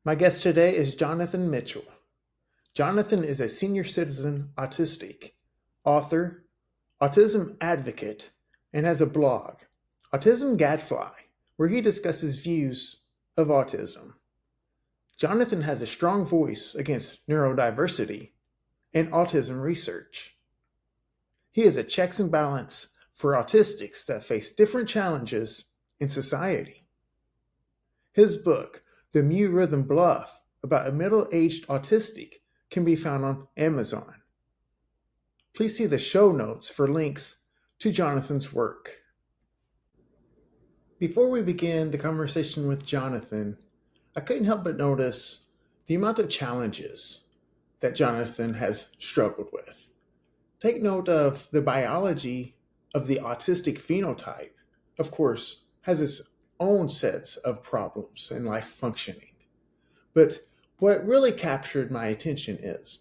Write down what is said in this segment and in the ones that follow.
My guest today is Jonathan Mitchell. Jonathan is a senior citizen autistic, author, autism advocate, and has a blog, Autism Gadfly, where he discusses views of autism. Jonathan has a strong voice against neurodiversity and autism research. He is a checks and balance for autistics that face different challenges in society. His book, The Mu Rhythm Bluff, about a middle-aged autistic, can be found on Amazon. Please see the show notes for links to Jonathan's work. Before we begin the conversation with Jonathan, I couldn't help but notice the amount of challenges that Jonathan has struggled with. Take note of the biology of the autistic phenotype, of course, has its own sets of problems in life functioning. But what really captured my attention is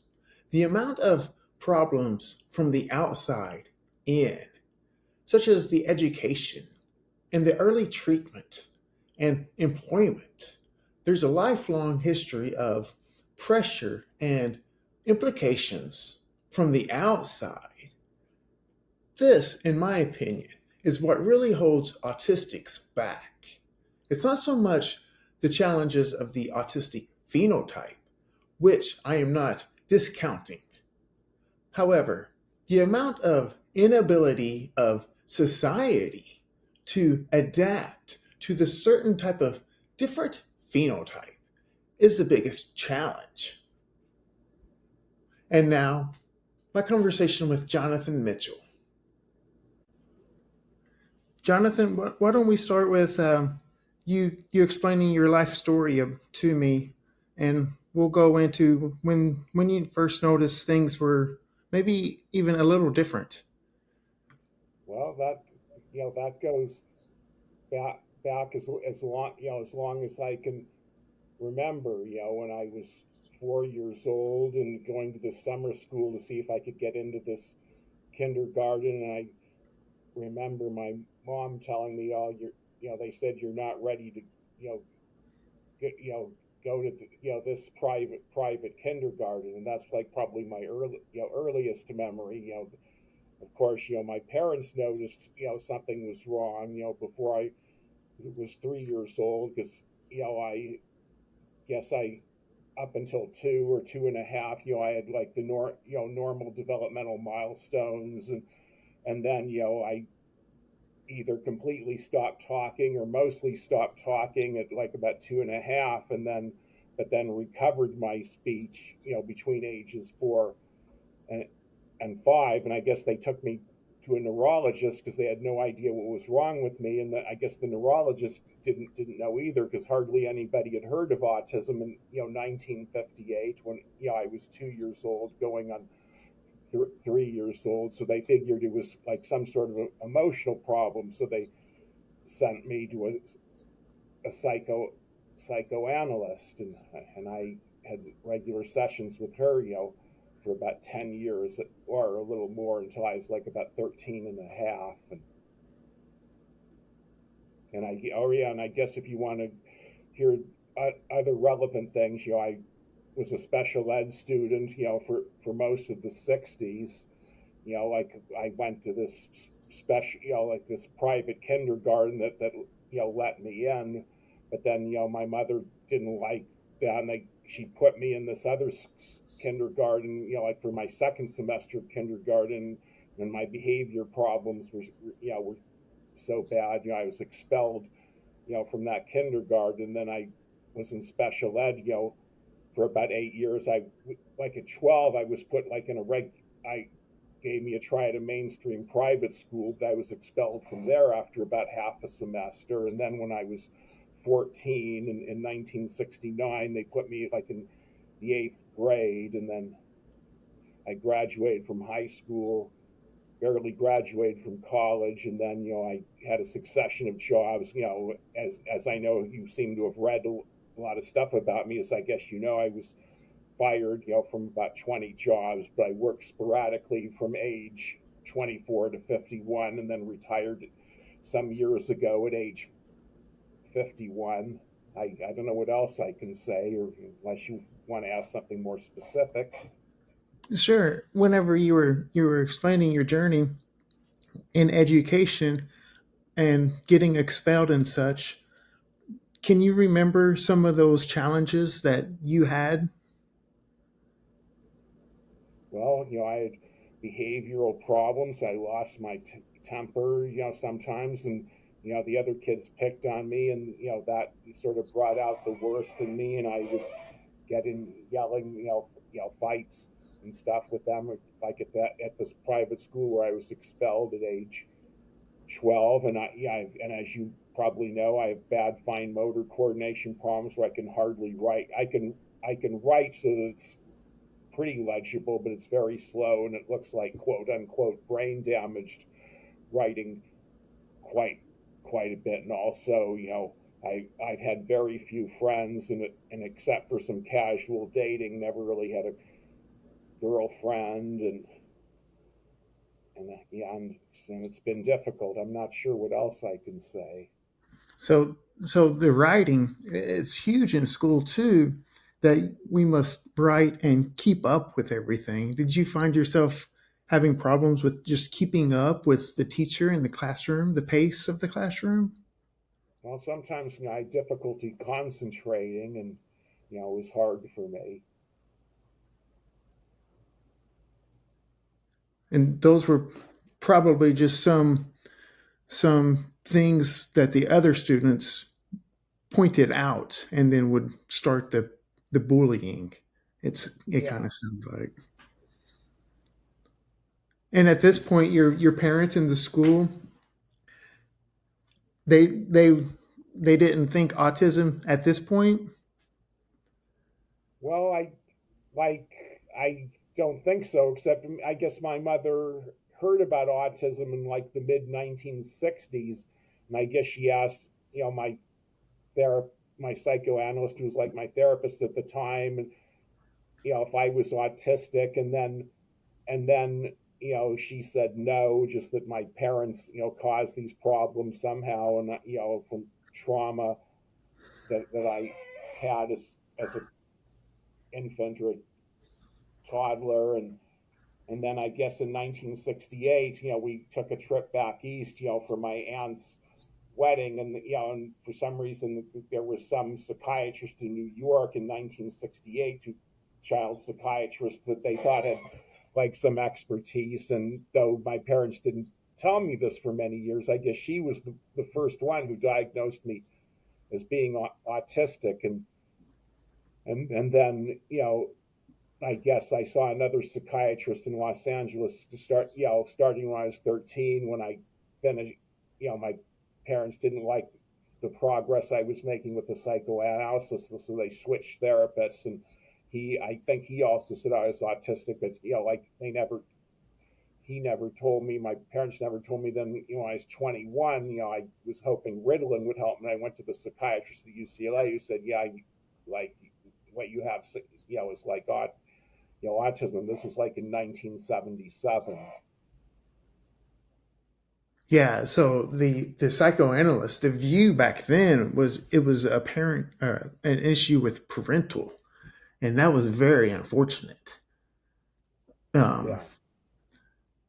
the amount of problems from the outside in, such as the education and the early treatment and employment. There's a lifelong history of pressure and implications from the outside. This, in my opinion, is what really holds autistics back. It's not so much the challenges of the autistic phenotype, which I am not discounting. However, the amount of inability of society to adapt to the certain type of different phenotype is the biggest challenge. And now, my conversation with Jonathan Mitchell. Jonathan, why don't we start with you explaining your life story to me, and we'll go into when you first noticed things were maybe even a little different. Well, that goes back as long as I can remember. When I was 4 years old and going to the summer school to see if I could get into this kindergarten, and I remember my mom telling me, "Oh, they said you're not ready to, get, go to this private kindergarten," and that's like probably my earliest memory. Of course, my parents noticed, something was wrong, before I was 3 years old, because, I guess up until 2 or 2.5, I had like the normal developmental milestones, and then, I either completely stopped talking or mostly stopped talking at like about 2.5, but then recovered my speech, between ages 4 and 5. And I guess they took me to a neurologist because they had no idea what was wrong with me, and I guess the neurologist didn't know either, because hardly anybody had heard of autism in 1958, when I was 2 years old, going on 3 years old. So they figured it was like some sort of emotional problem. So they sent me to a psychoanalyst, and I had regular sessions with her, for about 10 years or a little more, until I was like about 13 and a half. And I guess if you want to hear other relevant things, I was a special ed student, for most of the 60s. Like I went to this special, like this private kindergarten that let me in, but then, my mother didn't like that, and she put me in this other kindergarten, like for my second semester of kindergarten, and my behavior problems were so bad, I was expelled, from that kindergarten. Then I was in special ed, for about 8 years. Like at 12, I was put like in I gave me a try at a mainstream private school, but I was expelled from there after about half a semester. And then when I was 14 in 1969, they put me like in the 8th grade. And then I graduated from high school, barely graduated from college, and then, I had a succession of jobs. As I know, you seem to have read a lot of stuff about me, as I guess I was fired, from about 20 jobs, but I worked sporadically from age 24 to 51, and then retired some years ago at age 51. I don't know what else I can say, or unless you want to ask something more specific. Sure. Whenever you were explaining your journey in education and getting expelled and such, can you remember some of those challenges that you had? Well, I had behavioral problems. I lost my temper, sometimes, and the other kids picked on me, and that sort of brought out the worst in me, and I would get in yelling, fights and stuff with them, like at this private school where I was expelled at age 12, and and as you probably know, I have bad fine motor coordination problems where I can hardly write. I can write so that it's pretty legible, but it's very slow, and it looks like quote unquote brain damaged writing quite quite a bit. And also, I've had very few friends, and except for some casual dating, never really had a girlfriend, and yeah, and it's been difficult. I'm not sure what else I can say. So the writing, it's huge in school too, that we must write and keep up with everything. Did you find yourself having problems with just keeping up with the teacher in the classroom, the pace of the classroom? Well, sometimes I had difficulty concentrating, and it was hard for me. And those were probably just some things that the other students pointed out and then would start the bullying. It kind Yeah. of sounds like. And at this point, your parents in the school, they they they didn't think autism at this point. Well, like I don't think so, except I guess my mother heard about autism in like the mid 1960s, and I guess she asked, my psychoanalyst, who was like my therapist at the time, and if I was autistic, and then she said no, just that my parents caused these problems somehow, and from trauma that I had as an infant or a toddler, and then I guess in 1968, we took a trip back east, for my aunt's wedding, and for some reason there was some psychiatrist in New York in 1968, child psychiatrist, that they thought had like some expertise, and though my parents didn't tell me this for many years, I guess she was the first one who diagnosed me as being autistic, and then I guess I saw another psychiatrist in Los Angeles to start, starting when I was 13. When I finished, my parents didn't like the progress I was making with the psychoanalysis, so they switched therapists. And I think he also said I was autistic, but like he never told me. My parents never told me. Then, when I was 21, I was hoping Ritalin would help, and I went to the psychiatrist at UCLA who said, yeah, like what you have, is like autism. This was like in 1977. Yeah. So the psychoanalyst, the view back then was it was apparent an issue with parental, and that was very unfortunate. Um, Yeah,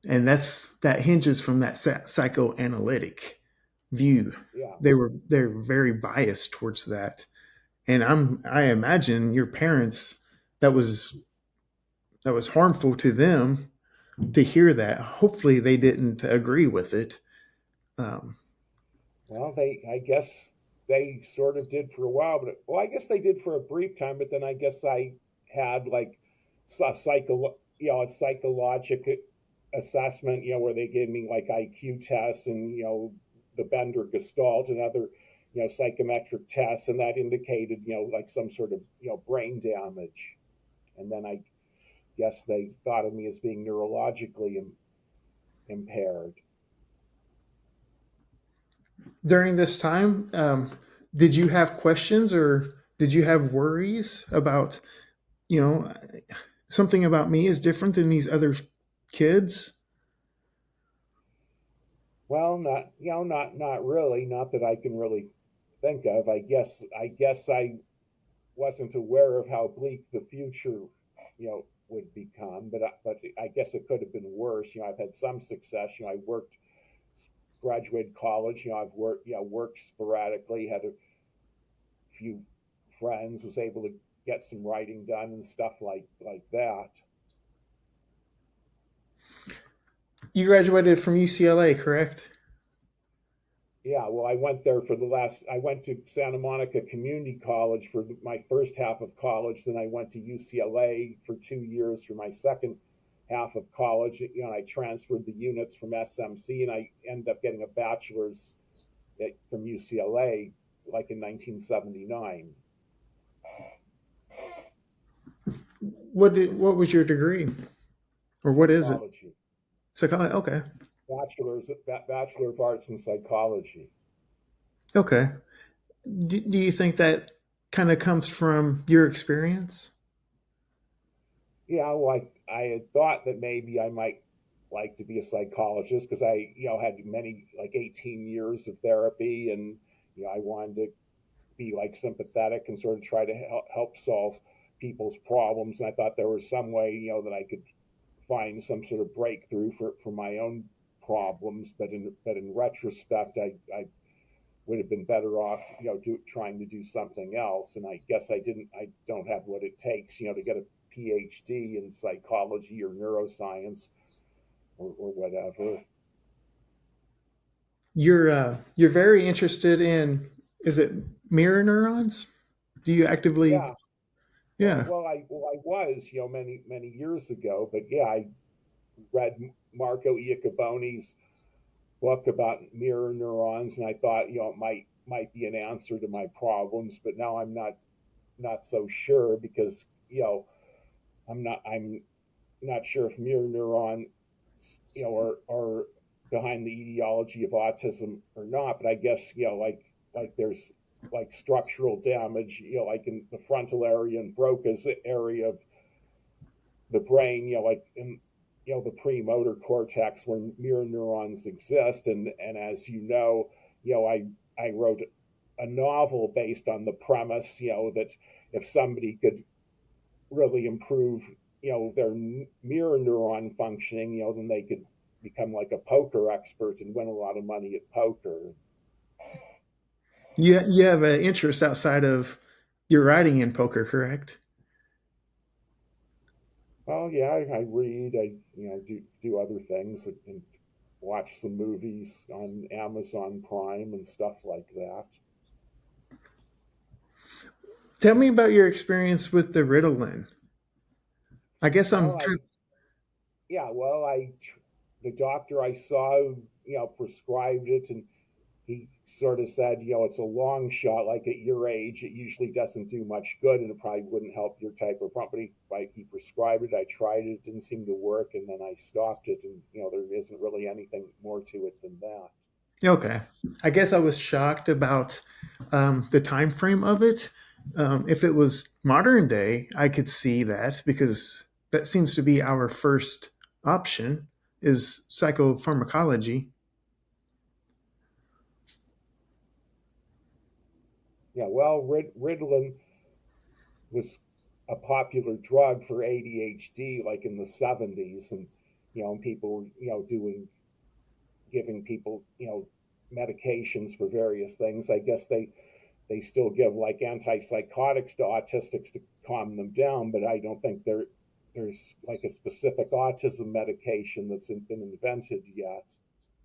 and that hinges from that psychoanalytic view. yeah. They're very biased towards that, and I imagine your parents that was that was harmful to them to hear that. Hopefully, they didn't agree with it. Um, Well, I guess they sort of did for a while, but well, I guess they did for a brief time. But then I guess I had like a psychologic assessment, where they gave me like IQ tests, and the Bender Gestalt and other psychometric tests, and that indicated like some sort of brain damage. And then I guess they thought of me as being neurologically impaired. during this time, did you have questions or did you have worries about, you know, something about me is different than these other kids? Well, not really, not that I can really think of. I wasn't aware of how bleak the future, would become. But I guess it could have been worse. I've had some success. I worked, graduated college. I've worked sporadically, had a few friends, was able to get some writing done and stuff like that. You graduated from UCLA, correct? Yeah, well, I went to Santa Monica Community College for my first half of college. Then I went to UCLA for 2 years for my second half of college. I transferred the units from SMC, and I ended up getting a bachelor's from UCLA, like in 1979. What was your degree, or what is it? Psychology. Psychology. Okay. Bachelor of Arts in Psychology. Okay. Do you think that kind of comes from your experience? Yeah, well, I had thought that maybe I might like to be a psychologist because I, had many, like 18 years of therapy, and I wanted to be like sympathetic and sort of try to help solve people's problems. And I thought there was some way, that I could find some sort of breakthrough for my own problems. But in retrospect, I would have been better off, trying to do something else. And I guess I don't have what it takes, to get a PhD in psychology or neuroscience or whatever. You're very interested in, is it mirror neurons? Do you actively? Yeah. Well, Yeah. well, I was, many years ago, but yeah, I read Marco Iacoboni's book about mirror neurons, and I thought, it might be an answer to my problems. But now I'm not so sure because, I'm not sure if mirror neurons, are behind the etiology of autism or not. But I guess, like there's like structural damage, like in the frontal area and Broca's area of the brain, like in the premotor cortex where mirror neurons exist. And as I wrote a novel based on the premise, that if somebody could really improve, their mirror neuron functioning, then they could become like a poker expert and win a lot of money at poker. You have an interest outside of your writing in poker, correct? Well, yeah, I read, I do other things and watch some movies on Amazon Prime and stuff like that. Tell me about your experience with the Ritalin. I guess Well, I'm I kind yeah, well, the doctor I saw, prescribed it, and he sort of said, it's a long shot. Like at your age, it usually doesn't do much good, and it probably wouldn't help your type of problem. He prescribed it. I tried it. It didn't seem to work, and then I stopped it. And there isn't really anything more to it than that. okay. I guess I was shocked about the time frame of it. If it was modern day, I could see that because that seems to be our first option is psychopharmacology. Yeah, well, Ritalin was a popular drug for ADHD, like in the 70s, and people were, giving people, medications for various things. I guess they still give like antipsychotics to autistics to calm them down, but I don't think there's like a specific autism medication that's been invented yet.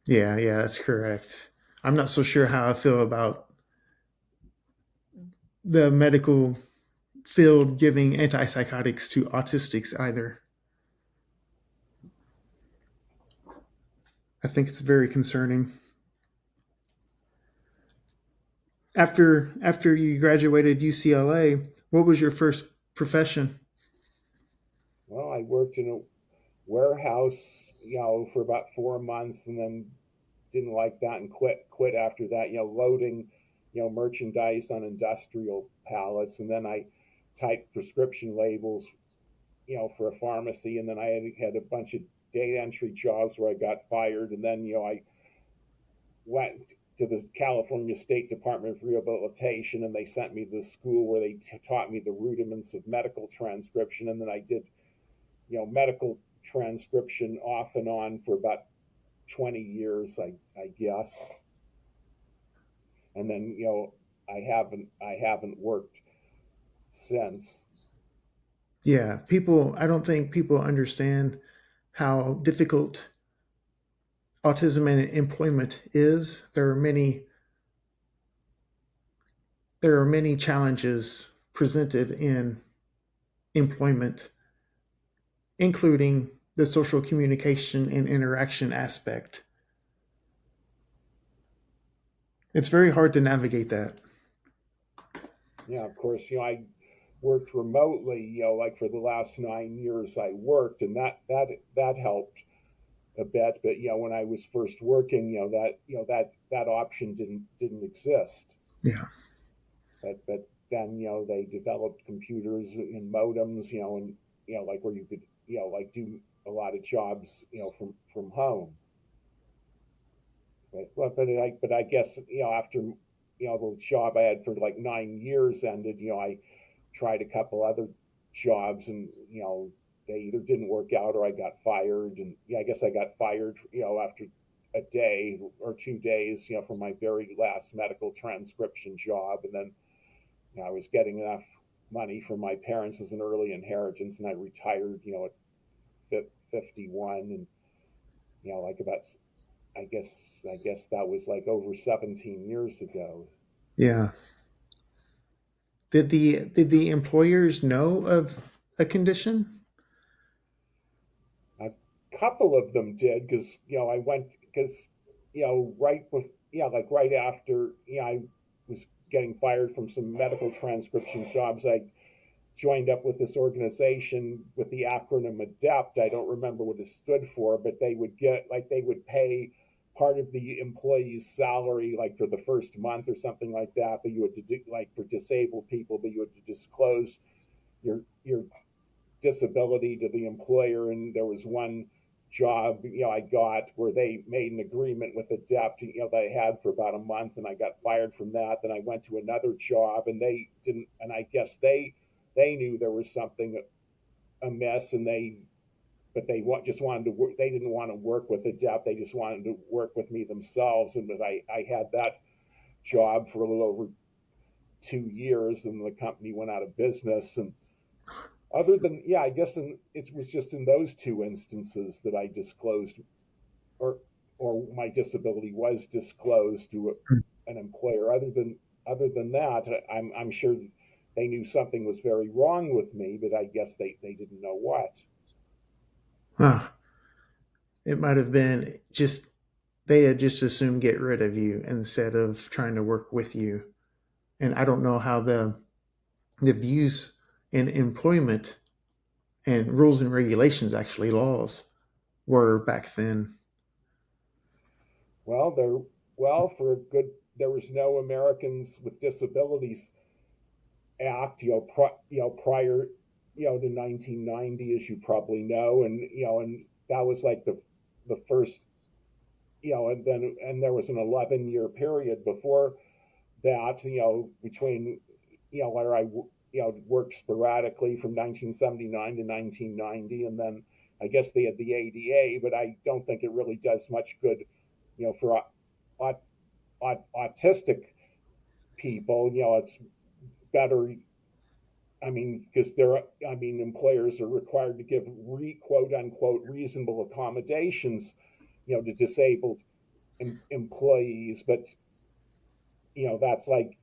Yeah, yeah, that's correct. I'm not so sure how I feel about the medical field giving antipsychotics to autistics either. I think it's very concerning. After you graduated UCLA, what was your first profession? Well, I worked in a warehouse, for about 4 months, and then didn't like that and quit after that. Loading, merchandise on industrial pallets, and then I typed prescription labels, for a pharmacy, and then I had a bunch of data entry jobs where I got fired, and then I went. to the California State Department of Rehabilitation, and they sent me to the school where they taught me the rudiments of medical transcription, and then I did, medical transcription off and on for about 20 years, I guess, and then I haven't worked since. Yeah, I don't think people understand how difficult autism and employment is. There are many challenges presented in employment, including the social communication and interaction aspect. It's very hard to navigate that. Yeah, of course, I worked remotely, like for the last 9 years I worked, and that helped a bit. But when I was first working, that option didn't exist. Yeah. But then they developed computers and modems, and like where you could like do a lot of jobs from home. But I guess after the job I had for like 9 years ended, I tried a couple other jobs, and they either didn't work out or I got fired. And I guess I got fired after a day or 2 days from my very last medical transcription job. And then I was getting enough money from my parents as an early inheritance, and I retired at 51. And like about, I guess that was like over 17 years ago. Yeah. Did the employers know of a condition? A couple of them did, because I went, because right with like right after I was getting fired from some medical transcription jobs, I joined up with this organization with the acronym ADEPT. I don't remember what it stood for, but they would pay part of the employee's salary like for the first month or something like that. But you had to do, like for disabled people, but you had to disclose your disability to the employer. And there was one job I got where they made an agreement with ADEPT that I had for about a month, and I got fired from that. Then I went to another job, and they didn't, and I guess they knew there was something amiss, and just wanted to work. They didn't want to work with ADEPT. They just wanted to work with me themselves. And but I had that job for a little over 2 years, and the company went out of business. And other than I guess it was just in those two instances that I disclosed, or my disability was disclosed to an employer. Other than that, I'm sure they knew something was very wrong with me, but I guess they didn't know what. Huh. It might have been just they had just assumed get rid of you instead of trying to work with you. And I don't know how the views in employment and rules and regulations, actually laws, were back then. Well, for a good, there was no Americans with Disabilities Act, prior, to 1990, as you probably know. And and that was like the first, and there was an 11-year period before that, between, where I worked sporadically from 1979 to 1990. And then I guess they had the ADA, but I don't think it really does much good, for autistic people. It's better. I mean, because employers are required to give quote unquote reasonable accommodations, to disabled employees. But that's like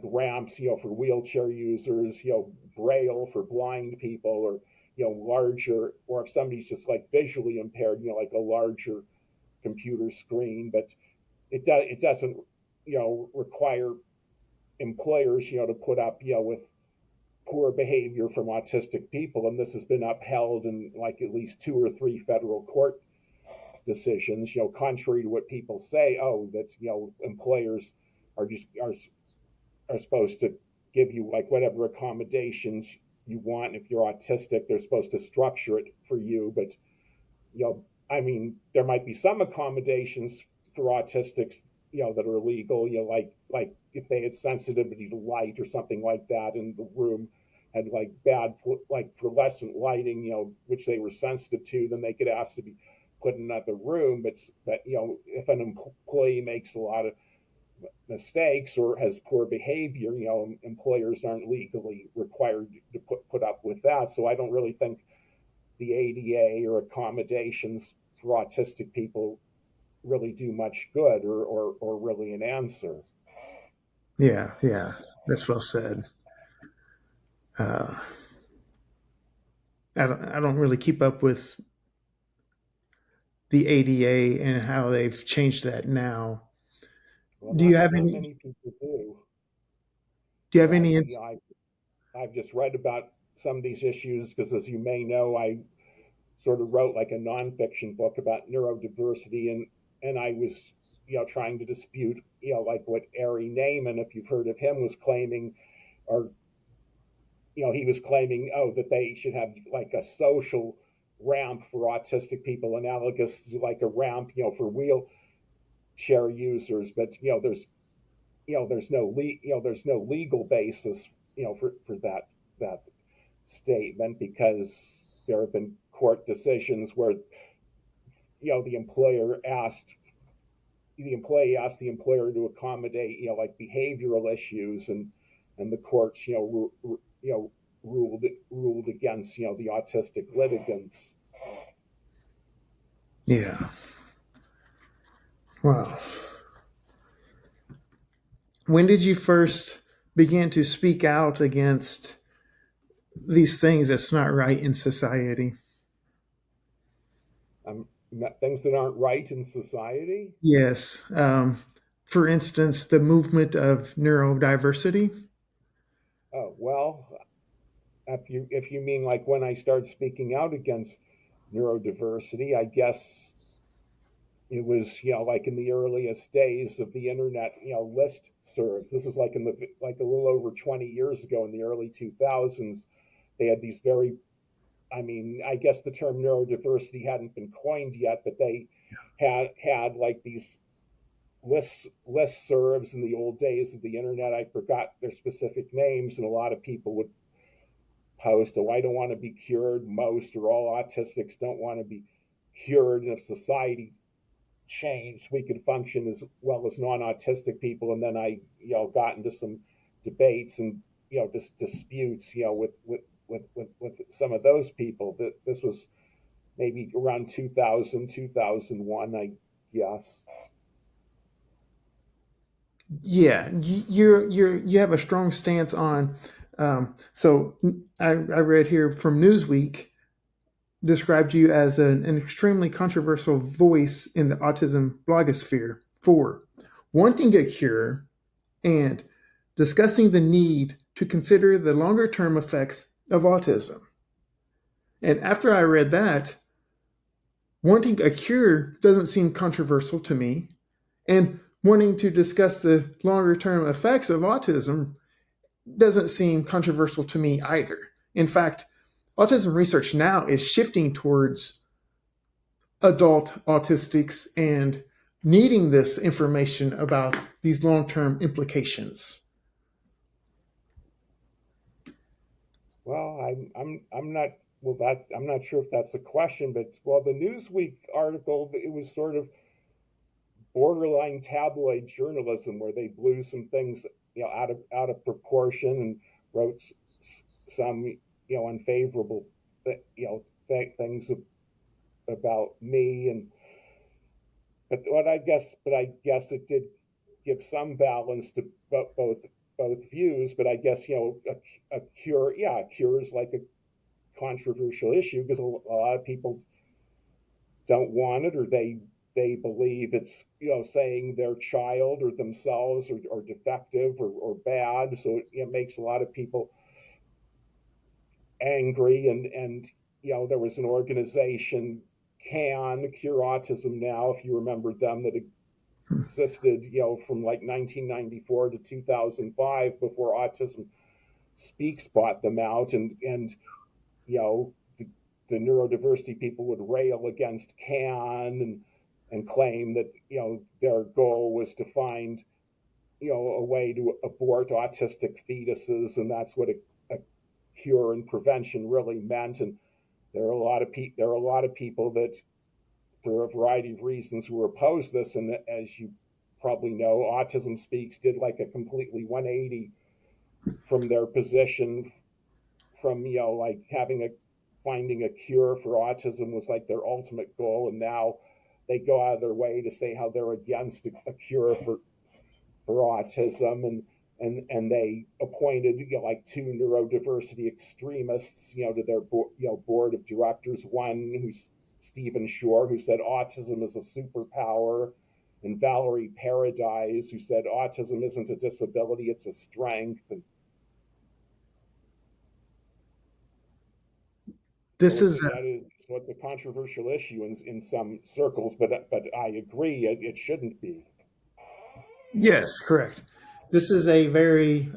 ramps, for wheelchair users, braille for blind people, or larger, or if somebody's just like visually impaired, like a larger computer screen. But it doesn't require employers to put up with poor behavior from autistic people. And this has been upheld in like at least 2 or 3 federal court decisions, contrary to what people say. Oh, that employers are supposed to give you like whatever accommodations you want. If you're autistic, they're supposed to structure it for you. But there might be some accommodations for autistics that are illegal, like if they had sensitivity to light or something like that, and the room had like bad like fluorescent lighting, which they were sensitive to, then they could ask to be put in another room. But if an employee makes a lot of mistakes or has poor behavior, employers aren't legally required to put up with that. So I don't really think the ADA or accommodations for autistic people really do much good, or really an answer. Yeah, yeah, that's well said. Uh, I don't really keep up with the ADA and how they've changed that now. Well, Do you have not any? many people do. Do you have But any? I've just read about some of these issues because, as you may know, I sort of wrote like a nonfiction book about neurodiversity, and I was trying to dispute like what Ari Naiman, if you've heard of him, was claiming, or he was claiming, that they should have like a social ramp for autistic people, analogous to like a ramp for wheelchair users. But there's no legal basis for that statement, because there have been court decisions where the employee asked the employer to accommodate like behavioral issues, and the courts ruled against the autistic litigants. Yeah. Wow. When did you first begin to speak out against these things that's not right in society? um, Things that aren't right in society. Yes. For instance, the movement of neurodiversity. Oh well, if you mean like when I started speaking out against neurodiversity, I guess it was like in the earliest days of the internet, list serves. This was like like a little over 20 years ago, in the early 2000s. They had these very, I mean, I guess the term neurodiversity hadn't been coined yet, but they had like these list serves in the old days of the internet. I forgot their specific names, and a lot of people would post, "Oh, I don't want to be cured. Most or all autistics don't want to be cured. And if society changed, we could function as well as non-autistic people." And then I got into some debates and disputes with some of those people. That This was maybe around 2000, 2001, I guess. Yeah, you have a strong stance on. So I read here from Newsweek described you as an extremely controversial voice in the autism blogosphere for wanting a cure and discussing the need to consider the longer term effects of autism. And after I read that, wanting a cure doesn't seem controversial to me. And wanting to discuss the longer term effects of autism doesn't seem controversial to me either. In fact, autism research now is shifting towards adult autistics and needing this information about these long term implications. Well, I'm not well that I'm not sure if that's a question, but well, the Newsweek article, it was sort of borderline tabloid journalism, where they blew some things out of proportion, and wrote some unfavorable things about me. And but I guess it did give some balance to both views. But I guess a cure, yeah, a cure is like a controversial issue, because a lot of people don't want it, or they believe it's saying their child or themselves or defective or bad. So it makes a lot of people angry. And there was an organization, Can Cure Autism Now, if you remember them, that existed from like 1994 to 2005, before Autism Speaks bought them out. And you know the, the neurodiversity people would rail against Can, and claim that their goal was to find a way to abort autistic fetuses, and that's what a cure and prevention really meant. And there are a lot of people that, for a variety of reasons, who oppose this. And as you probably know, Autism Speaks did like a completely 180 from their position, from like finding a cure for autism was like their ultimate goal, and now they go out of their way to say how they're against a cure for autism. And they appointed like two neurodiversity extremists to their board of directors. One who's Stephen Shore, who said autism is a superpower, and Valerie Paradise, who said autism isn't a disability, it's a strength. And This is so it's a controversial issue in some circles, but I agree it shouldn't be. yes, correct. This is a very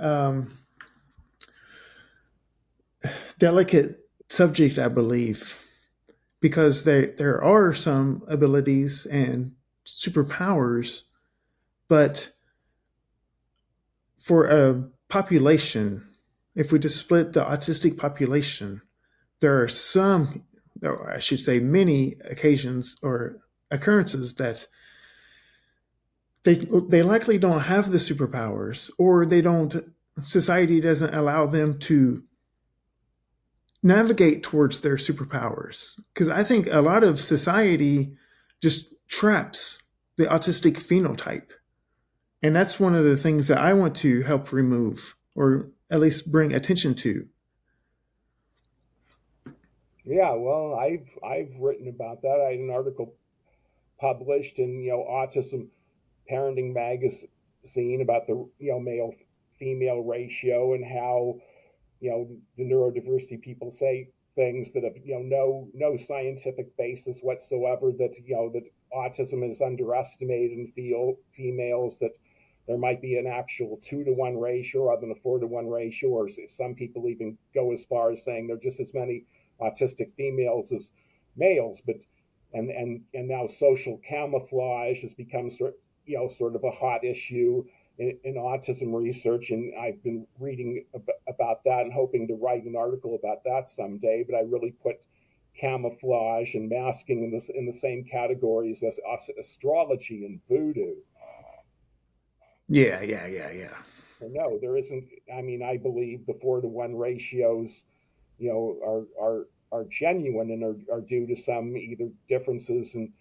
delicate subject, I believe, because there are some abilities and superpowers, but for a population, if we just split the autistic population, there are some, or I should say, many occasions or occurrences that they likely don't have the superpowers, or they don't. Society doesn't allow them to navigate towards their superpowers. Because I think a lot of society just traps the autistic phenotype. And that's one of the things that I want to help remove, or at least bring attention to. Yeah, well, I've written about that. I had an article published in Autism Parenting Magazine about the male female ratio, and how the neurodiversity people say things that have no scientific basis whatsoever, that that autism is underestimated in females, that there might be an actual 2-to-1 ratio rather than a 4-to-1 ratio, or some people even go as far as saying there are just as many autistic females as males. But and now social camouflage has become sort of a hot issue in autism research, and I've been reading about that and hoping to write an article about that someday. But I really put camouflage and masking in the same categories as astrology and voodoo. Yeah, yeah, yeah, yeah. So no, there isn't. I mean, I believe the 4-to-1 ratios, are genuine, and are due to some either differences in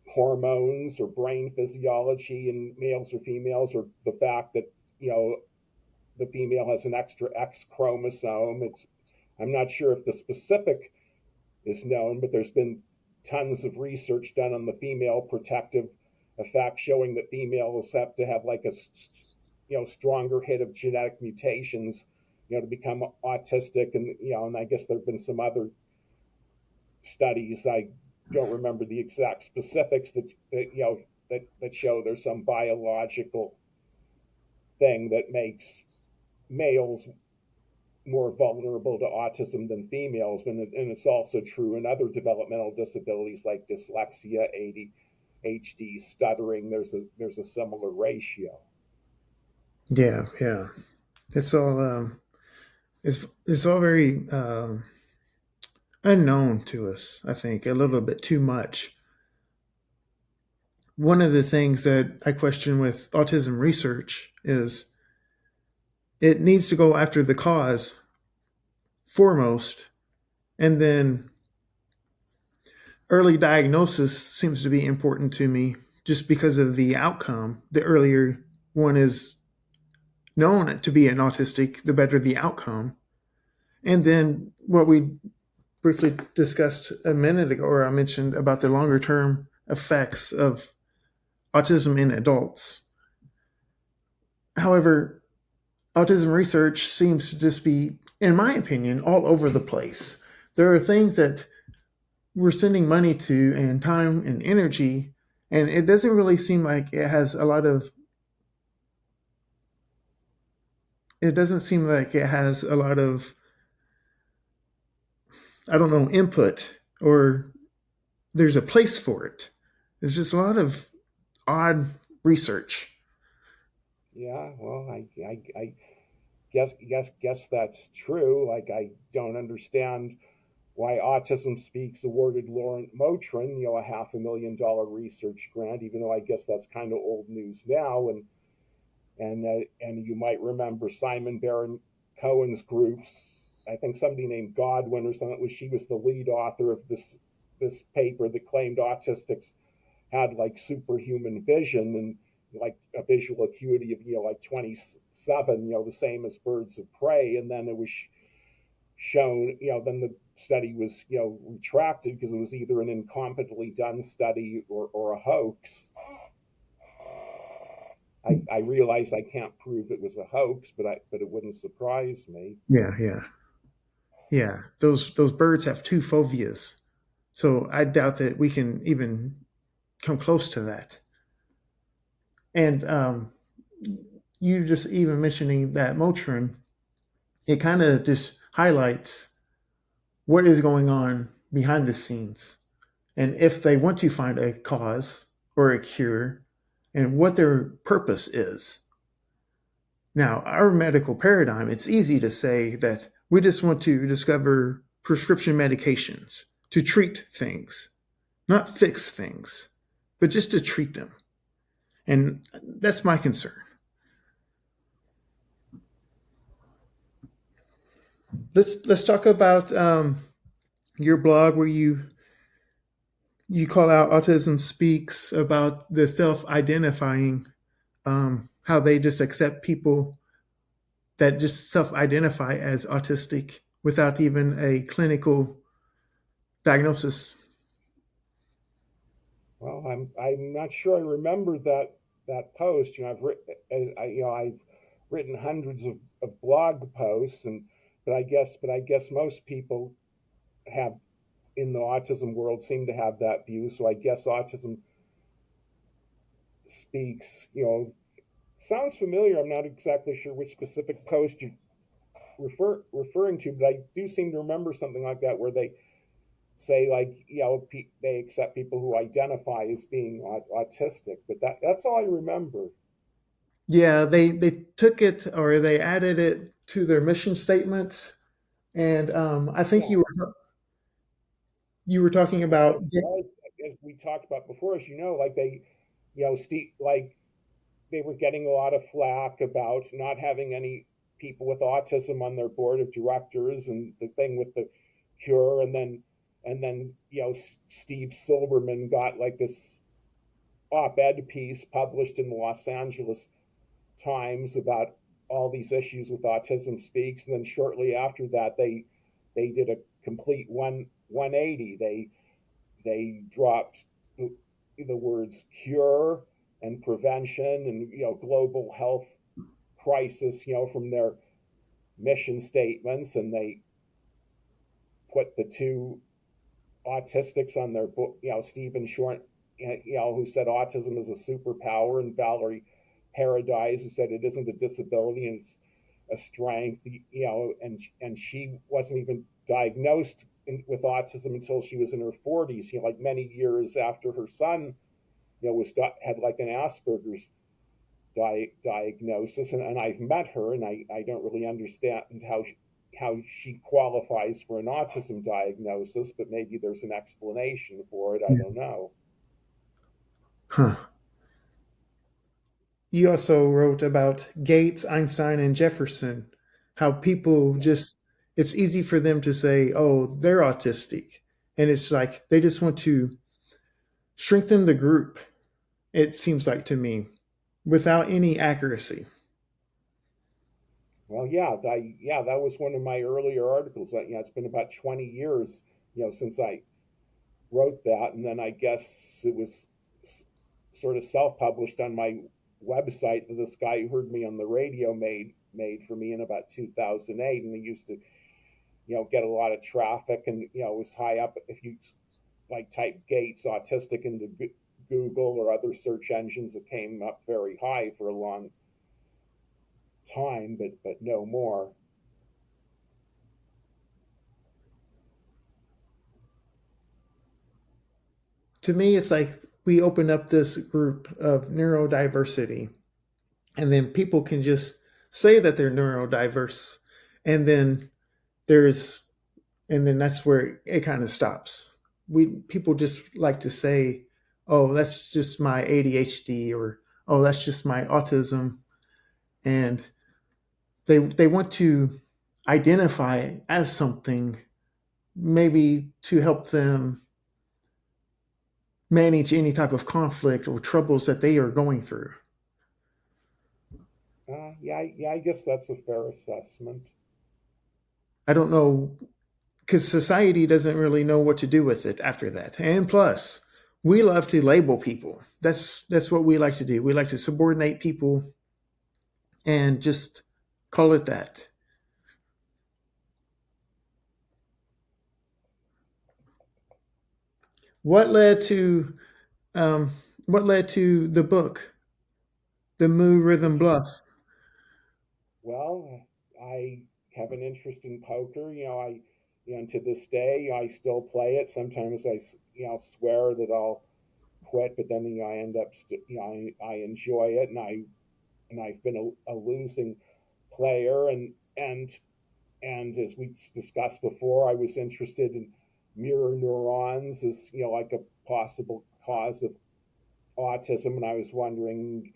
hormones or brain physiology in males or females, or the fact that the female has an extra X chromosome. I'm not sure if the specific is known, but there's been tons of research done on the female protective effect, showing that females have to have like a stronger hit of genetic mutations to become autistic. And and I guess there have been some other studies, I don't remember the exact specifics, that show there's some biological thing that makes males more vulnerable to autism than females. And it's also true in other developmental disabilities like dyslexia, ADHD, stuttering. There's a similar ratio. Yeah, yeah. It's all it's all very unknown to us. I think a little bit too much. One of the things that I question with autism research is it needs to go after the cause foremost, and then early diagnosis seems to be important to me just because of the outcome. The earlier one is known to be an autistic, the better the outcome. And then what we briefly discussed a minute ago, or I mentioned about the longer term effects of autism in adults. However, autism research seems to just be, in my opinion, all over the place. There are things that we're sending money to and time and energy, and it doesn't really seem like it has a lot of, it doesn't seem like it has a lot of, I don't know, input, or there's a place for it. There's just a lot of odd research. Yeah, well, I guess that's true. Like, I don't understand why Autism Speaks awarded Laurent Motrin, a $500,000 research grant, even though I guess that's kind of old news now. And you might remember Simon Baron Cohen's groups. I think somebody named Godwin or something. She was the lead author of this paper that claimed autistics had like superhuman vision and like a visual acuity of like 27, the same as birds of prey. And then it was shown, then the study was retracted because it was either an incompetently done study or a hoax. I realize I can't prove it was a hoax, but it wouldn't surprise me. Yeah, yeah, yeah. Those birds have two phobias, so I doubt that we can even come close to that. And you just even mentioning that Motrin, it kind of just highlights what is going on behind the scenes, and if they want to find a cause or a cure, and what their purpose is. Now, our medical paradigm, it's easy to say that we just want to discover prescription medications to treat things, not fix things, but just to treat them. And that's my concern. Let's talk about your blog where you call out Autism Speaks about the self-identifying, how they just accept people that just self-identify as autistic without even a clinical diagnosis. Well, I'm not sure I remember that post. I've written hundreds of blog posts, and but I guess most people have in the autism world seem to have that view. So I guess Autism Speaks, sounds familiar. I'm not exactly sure which specific post you referring to, but I do seem to remember something like that where they say like they accept people who identify as being autistic, but that's all I remember. Yeah, they took it or they added it to their mission statement, and I think Yeah, you were talking well, about. as we talked about before, as you know, like they, Steve, like they were getting a lot of flack about not having any people with autism on their board of directors, and the thing with the cure, and then Steve Silberman got like this op-ed piece published in the Los Angeles Times about all these issues with Autism Speaks, and then shortly after that, they did a complete 180. They dropped the words cure and prevention and global health crisis from their mission statements, and they put the two autistics on their book. Stephen Short, who said autism is a superpower, and Valerie Paradise, who said it isn't a disability and it's a strength. And she wasn't even diagnosed with autism until she was in her 40s. Like many years after her son, was had like an Asperger's diagnosis, and I've met her, and I don't really understand how she qualifies for an autism diagnosis, but maybe there's an explanation for it. I don't know. Huh. You also wrote about Gates, Einstein, and Jefferson, how people Yeah. just, it's easy for them to say, oh, they're autistic. And it's like they just want to strengthen the group, it seems like to me, without any accuracy. Well, yeah, that was one of my earlier articles. That it's been about 20 years, since I wrote that, and then I guess it was sort of self-published on my website that this guy who heard me on the radio made for me in about 2008, and he used to get a lot of traffic, and it was high up. If you like type Gates autistic into Google or other search engines, it came up very high for a long time, but no more. To me, it's like we open up this group of neurodiversity, and then people can just say that they're neurodiverse, and then there's and then that's where it kind of stops. We People just like to say, "Oh, that's just my ADHD," or "Oh, that's just my autism," and they want to identify as something, maybe to help them manage any type of conflict or troubles that they are going through. Yeah, I guess that's a fair assessment. I don't know, because society doesn't really know what to do with it after that. And plus, we love to label people. That's what we like to do. We like to subordinate people and just call it that. What led to um, what led to the book, The Moo Rhythm Which, Bluff? well, I have an interest in poker. And to this day, I still play it. Sometimes swear that I'll quit, but then I end up, I enjoy it, and I've been a losing player, and as we discussed before, I was interested in mirror neurons as like a possible cause of autism, and I was wondering,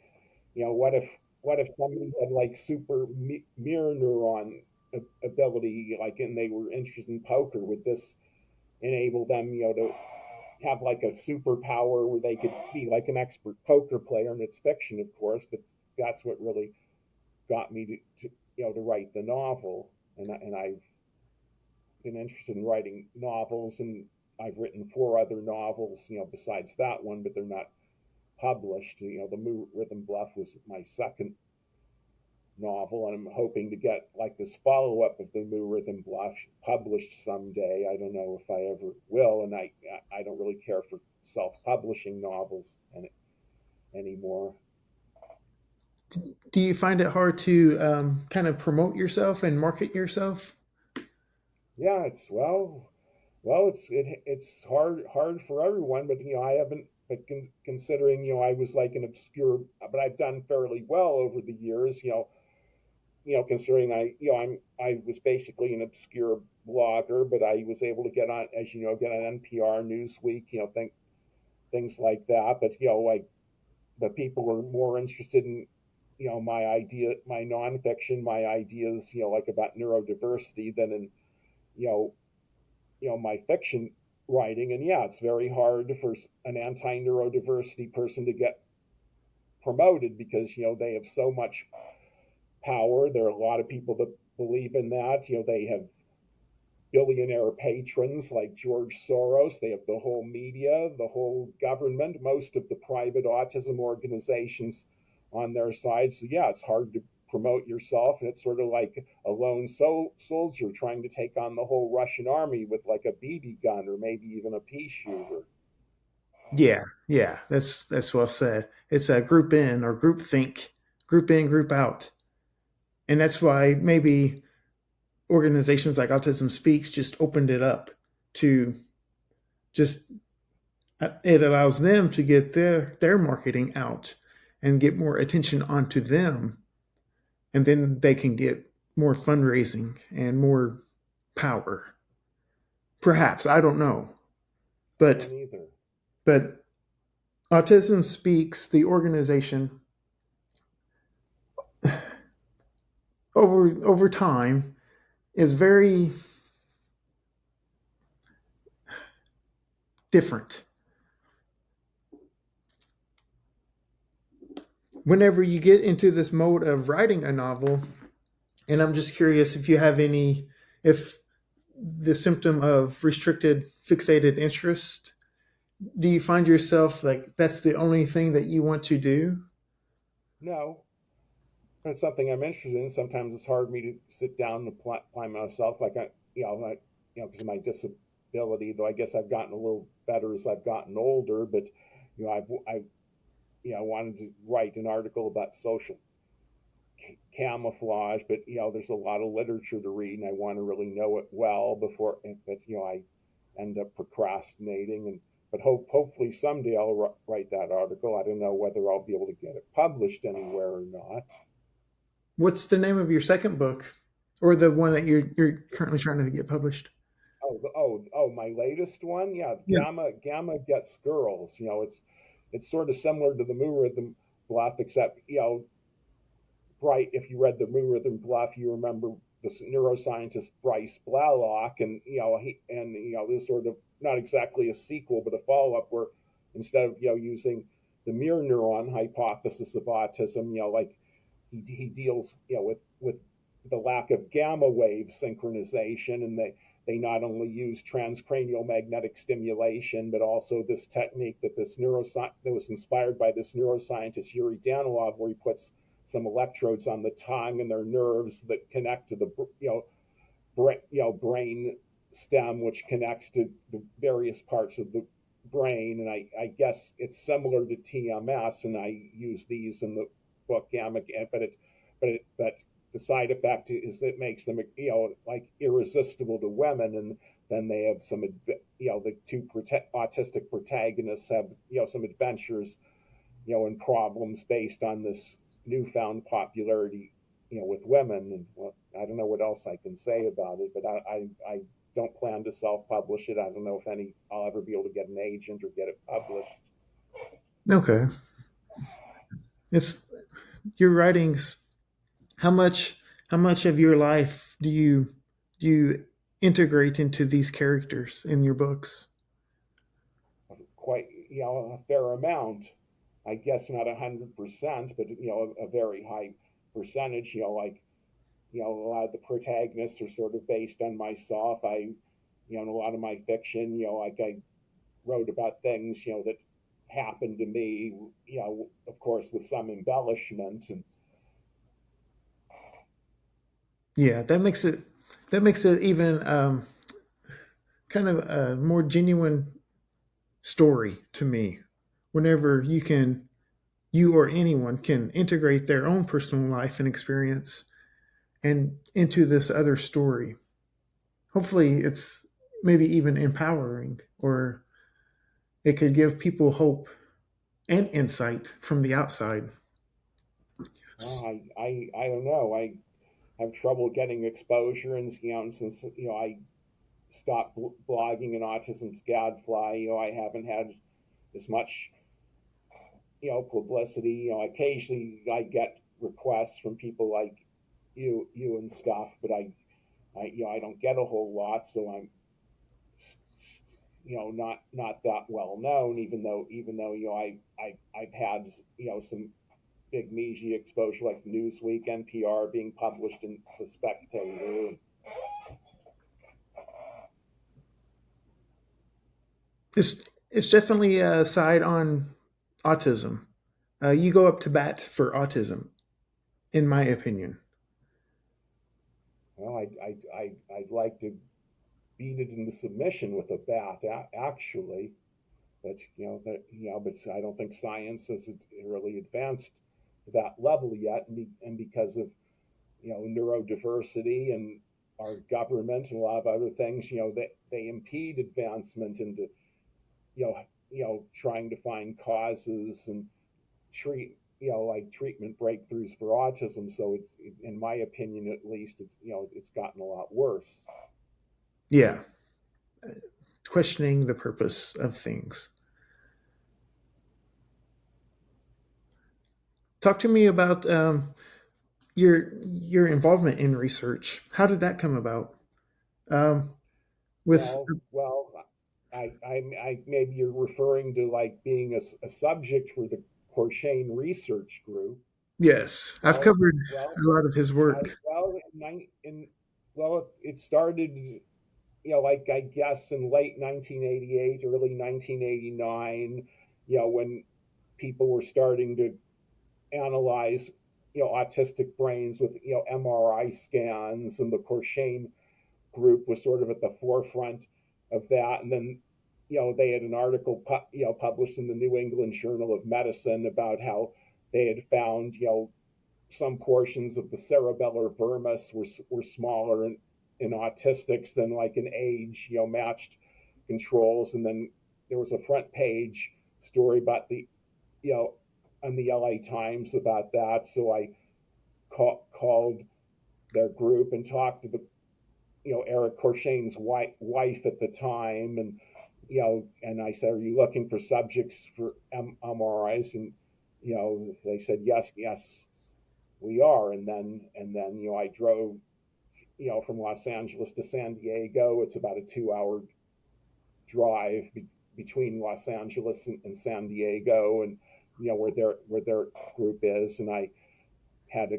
what if somebody had like super mirror neuron ability, like, and they were interested in poker? Would this enable them, to have like a superpower where they could be like an expert poker player? And it's fiction, of course, but that's what really got me to write the novel. And I've been interested in writing novels, and I've written four other novels, besides that one, but they're not published. The Moo Rhythm Bluff was my second novel, and I'm hoping to get like this follow up of the Moo Rhythm Bluff published someday. I don't know if I ever will, and I don't really care for self publishing novels anymore. Do you find it hard to kind of promote yourself and market yourself? Yeah, it's hard for everyone, but I haven't. But considering I was like an obscure, but I've done fairly well over the years. Considering I was basically an obscure blogger, but I was able to get on, as you know, get on NPR, Newsweek, things like that. But like, but people were more interested in my nonfiction, my ideas, like about neurodiversity, than in you know my fiction writing. And yeah, it's very hard for an anti neurodiversity person to get promoted because they have so much power. There are a lot of people that believe in that. They have billionaire patrons like George Soros. They have the whole media, the whole government, most of the private autism organizations on their side. So yeah, it's hard to promote yourself, and it's sort of like a lone soldier trying to take on the whole Russian army with like a BB gun or maybe even a pea shooter. Yeah, yeah, that's well said. It's a group in or group think, group in, group out, and that's why maybe organizations like Autism Speaks just opened it up to just it allows them to get their marketing out and get more attention onto them, and then they can get more fundraising and more power. Perhaps I don't know, I but don't either. but Autism Speaks, the organization, over time is very different. Whenever you get into this mode of writing a novel, and I'm just curious if you have any, if the symptom of restricted fixated interest, do you find yourself like that's the only thing that you want to do? No, it's something I'm interested in. Sometimes it's hard for me to sit down and apply myself, like because of my disability. Though I guess I've gotten a little better as I've gotten older. But I've wanted to write an article about social camouflage, but there's a lot of literature to read, and I want to really know it well before. But I end up procrastinating, and but hopefully someday I'll write that article. I don't know whether I'll be able to get it published anywhere or not. What's the name of your second book, or the one that you're currently trying to get published? Oh, my latest one, yeah, Yeah. Gamma Gets Girls. It's sort of similar to the Moo Rhythm Bluff, except Bright. If you read the Moo Rhythm Bluff, you remember this neuroscientist Bryce Blalock, and this sort of not exactly a sequel, but a follow up where instead of using the mirror neuron hypothesis of autism, like he deals with the lack of gamma wave synchronization, and they not only use transcranial magnetic stimulation, but also this technique that that was inspired by this neuroscientist Yuri Danilov, where he puts some electrodes on the tongue and their nerves that connect to the brain stem, which connects to the various parts of the brain. And I guess it's similar to TMS, and I use these in the book Gamma, but the side effect is it makes them like irresistible to women, and then they have some the two autistic protagonists have some adventures and problems based on this newfound popularity with women. And well, I don't know what else I can say about it, but I don't plan to self-publish it. I don't know if I'll ever be able to get an agent or get it published. Okay. It's your writings. How much how much of your life do you integrate into these characters in your books? Quite a fair amount. I guess not 100%, but a very high percentage. Like a lot of the protagonists are sort of based on myself. In a lot of my fiction, like I wrote about things, that happened to me, of course, with some embellishment. And Yeah, that makes it even kind of a more genuine story to me. Whenever you or anyone can integrate their own personal life and experience and into this other story. Hopefully, it's maybe even empowering, or it could give people hope and insight from the outside. well, I don't know. I have trouble getting exposure, and since I stopped blogging in Autism's Gadfly, I haven't had as much publicity. Occasionally I get requests from people like you and stuff, but I don't get a whole lot, so I'm not that well known. Even though I've had some big media exposure like Newsweek, NPR, being published in The Spectator. It's definitely a side on autism. You go up to bat for autism, in my opinion. Well, I'd like to beat it into submission with a bat, actually. But but I don't think science has really advanced to that level yet, and because of neurodiversity and our government and a lot of other things, they impede advancement into trying to find causes and like treatment breakthroughs for autism. So in my opinion, at least, it's gotten a lot worse. Yeah, questioning the purpose of things. Talk to me about your involvement in research. How did that come about? Um, with Well, maybe you're referring to like being a subject for the Corshane Research Group. Yes, I've Well, covered well, a lot of his I work. well in well it started like I guess in late 1988, early 1989, when people were starting to analyze autistic brains with MRI scans, and the Corshane group was sort of at the forefront of that. And then they had an article published in the New England Journal of Medicine about how they had found some portions of the cerebellar vermis were smaller in autistics than like an age matched controls. And then there was a front page story about the, you know, on the LA Times about that. So I called their group and talked to the, Eric Corshane's wife at the time, and and I said, "Are you looking for subjects for MRIs?" And they said, "Yes, yes, we are." And then I drove from Los Angeles to San Diego. It's about a 2 hour drive between Los Angeles and San Diego, and where their group is. And I had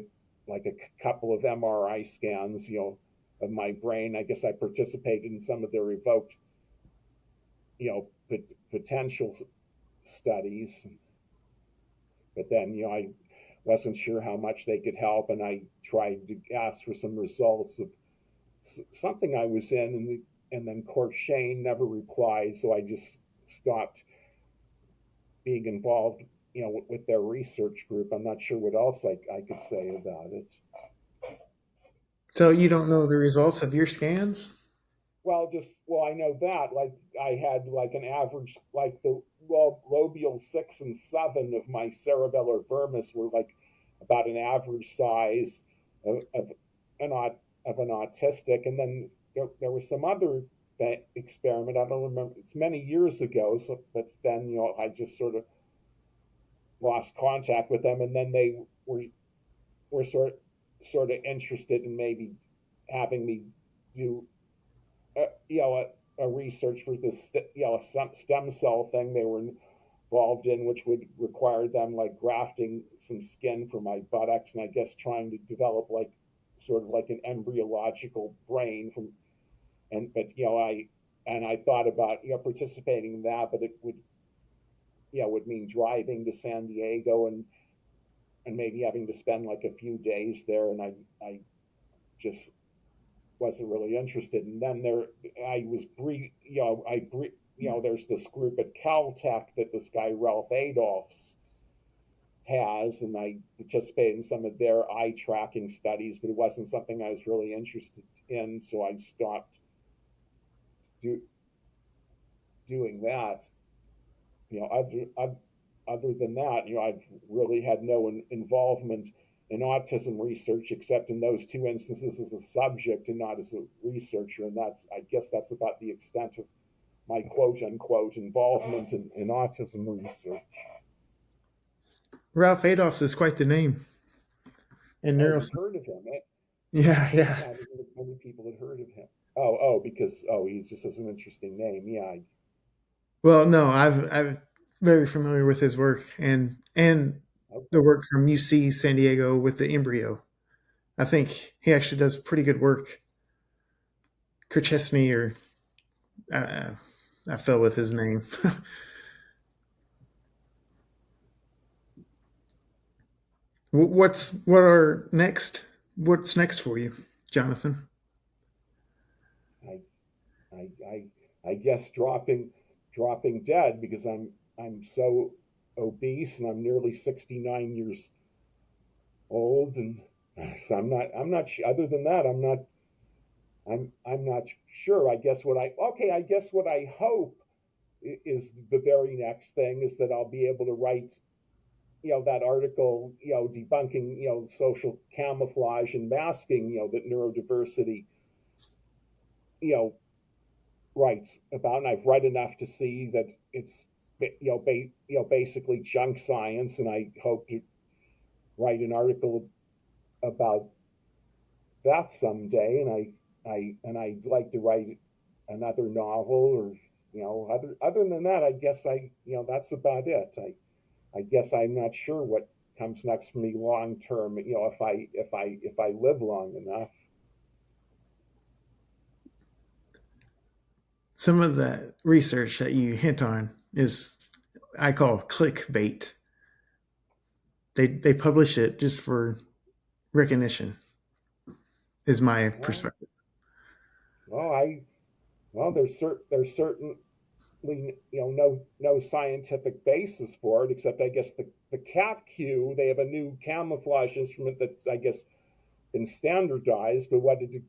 like a couple of MRI scans, of my brain. I guess I participated in some of their revoked, potential studies. But then, I wasn't sure how much they could help, and I tried to ask for some results of something I was in, and then Shane never replied, so I just stopped being involved, with their research group. I'm not sure what else I could say about it. So you don't know the results of your scans? Well, I know that, like, I had like an average, like the lobial 6 and 7 of my cerebellar vermis were like about an average size of an autistic. And then there was some other experiment. I don't remember. It's many years ago. So, but then I just sort of lost contact with them, and then they were sort of interested in maybe having me do a research for this stem cell thing they were involved in, which would require them like grafting some skin for my buttocks, and I guess trying to develop like sort of like an embryological brain from. And but I thought about participating in that, but it would mean driving to San Diego and maybe having to spend like a few days there, and I just wasn't really interested. And then I was there's this group at Caltech that this guy Ralph Adolphs has, and I participated in some of their eye tracking studies, but it wasn't something I was really interested in, so I stopped doing that. Other than that, I've really had no involvement in autism research except in those two instances as a subject and not as a researcher. And I guess that's about the extent of my quote unquote involvement in autism research. Ralph Adolphs is quite the name in Oh, you've neuroscience. heard of him, eh? Yeah, yeah. Not even many people had heard of him. Because he just has an interesting name. Yeah. Well, no, I'm very familiar with his work and the Okay. work from UC San Diego with the embryo. I think he actually does pretty good work. Kirchesney, or uh, I fell with his name. What's next for you, Jonathan? I I guess dropping dead because I'm so obese and I'm nearly 69 years old, and so I'm not other than that I'm not sure. I guess what I hope is the very next thing is that I'll be able to write that article debunking social camouflage and masking that neurodiversity you know writes about, and I've read enough to see that it's basically junk science, and I hope to write an article about that someday. And I'd like to write another novel, or other than that, I guess that's about it. I guess I'm not sure what comes next for me long term. If I live long enough. Some of the research that you hint on is I call clickbait. They publish it just for recognition. Is my Well, perspective. well, there's certainly no scientific basis for it, except I guess the cat Q, they have a new camouflage instrument that's I guess been standardized, but what it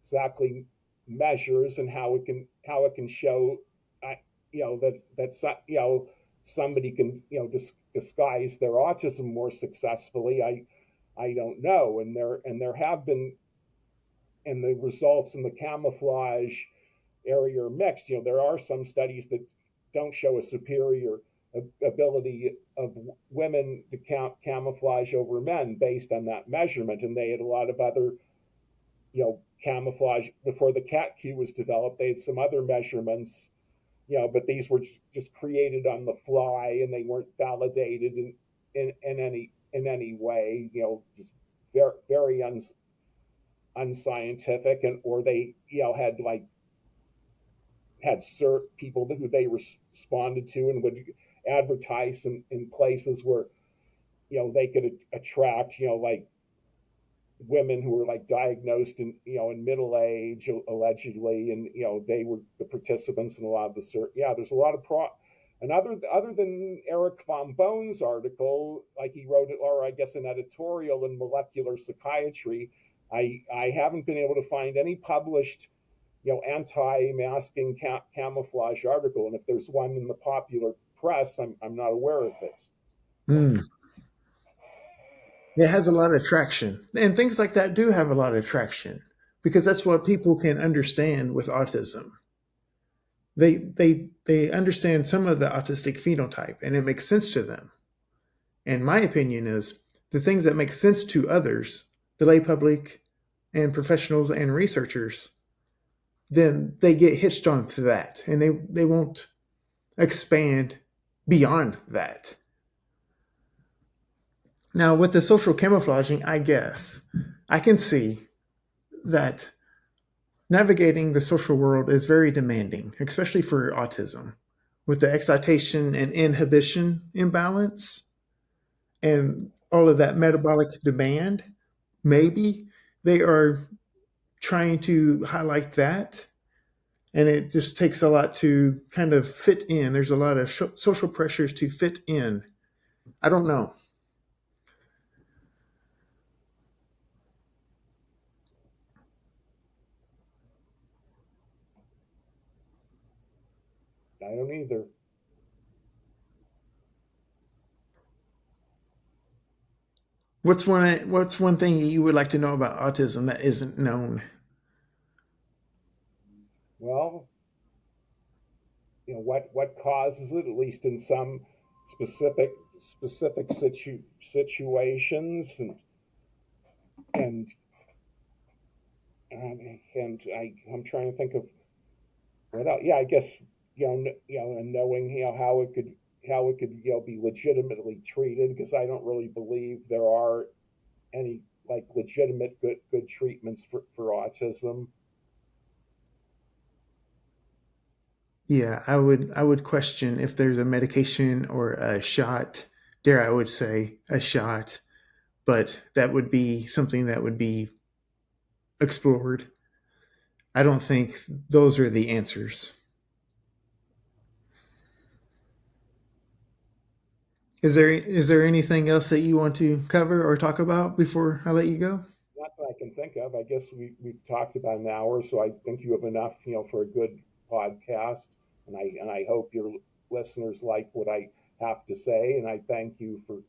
exactly measures and how it can show somebody can disguise their autism more successfully. I don't know, and there have been, and the results in the camouflage area are mixed. There are some studies that don't show a superior ability of women to camouflage over men based on that measurement, and they had a lot of other camouflage before the cat cue was developed. They had some other measurements, but these were just created on the fly, and they weren't validated in any way. Just very very unscientific, and or they had cert people who they responded to and would advertise in places where they could attract like women who were like diagnosed in middle age allegedly, and they were the participants in a lot of the cert. Yeah, there's a lot of and other than Eric von Bohn's article, like he wrote it, or I guess an editorial in Molecular Psychiatry, I haven't been able to find any published anti-masking camouflage article. And if there's one in the popular press, I'm not aware of it. Mm. It has a lot of traction, and things like that do have a lot of traction because that's what people can understand with autism. They understand some of the autistic phenotype, and it makes sense to them. And my opinion is the things that make sense to others, the lay public and professionals and researchers, then they get hitched on to that, and they won't expand beyond that. Now, with the social camouflaging, I guess I can see that navigating the social world is very demanding, especially for autism, with the excitation and inhibition imbalance and all of that metabolic demand. Maybe they are trying to highlight that, and it just takes a lot to kind of fit in. There's a lot of social pressures to fit in. I don't know. I don't either. What's one thing you would like to know about autism that isn't known? Well, what causes it, at least in some specific situations, and I'm trying to think of what else. Yeah, I guess and knowing how it could be legitimately treated, because I don't really believe there are any like legitimate good treatments for autism. Yeah, I would question if there's a medication or a shot. Dare I would say a shot, but that would be something that would be explored. I don't think those are the answers. Is there anything else that you want to cover or talk about before I let you go? Not that I can think of. I guess we've talked about an hour, so I think you have enough, for a good podcast. And I hope your listeners like what I have to say. And I thank you for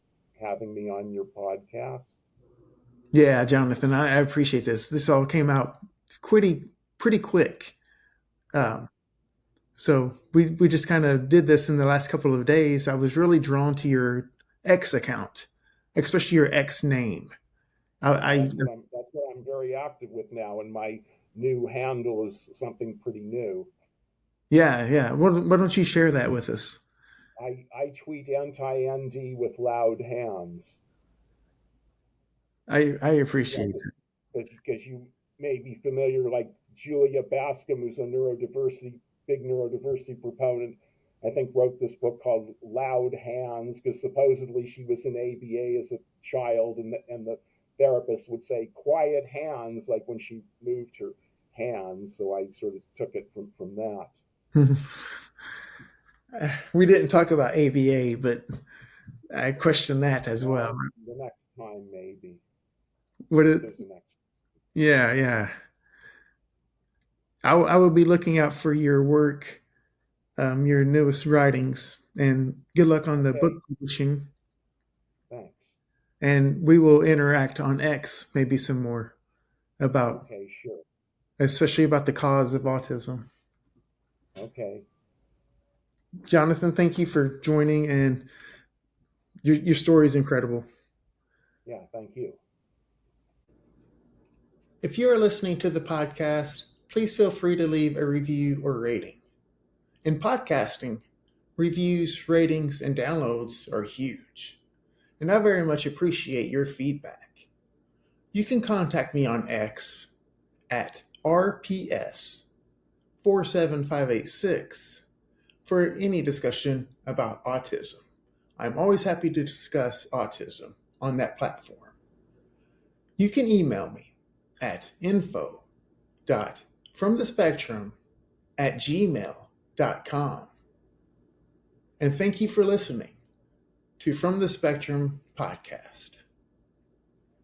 having me on your podcast. Yeah, Jonathan, I appreciate this. This all came out pretty quick. Um, so we just kind of did this in the last couple of days. I was really drawn to your X account, especially your X name. I That's what I'm very active with now, and my new handle is something pretty new. Yeah, yeah. Why don't you share that with us? I tweet anti-ND with loud hands. I Yeah, appreciate it. because you may be familiar, like Julia Bascom, who's a big neurodiversity proponent. I think wrote this book called Loud Hands, because supposedly she was in ABA as a child, and the therapist would say quiet hands, like when she moved her hands. So I sort of took it from that. We didn't talk about ABA, but I question that as well. The next time, maybe, What if it? there's a next. Yeah, yeah. I will be looking out for your work your newest writings, and good luck on the book Okay, publishing. thanks. And we will interact on X maybe some more about, Okay, sure. especially about the cause of autism. Okay, Jonathan, thank you for joining, and your story is incredible. yeah, thank you. If you are listening to the podcast, please feel free to leave a review or rating. In podcasting, reviews, ratings, and downloads are huge, and I very much appreciate your feedback. You can contact me on X at RPS47586 for any discussion about autism. I'm always happy to discuss autism on that platform. You can email me at info.fromthespectrum@gmail.com. And thank you for listening to From the Spectrum podcast.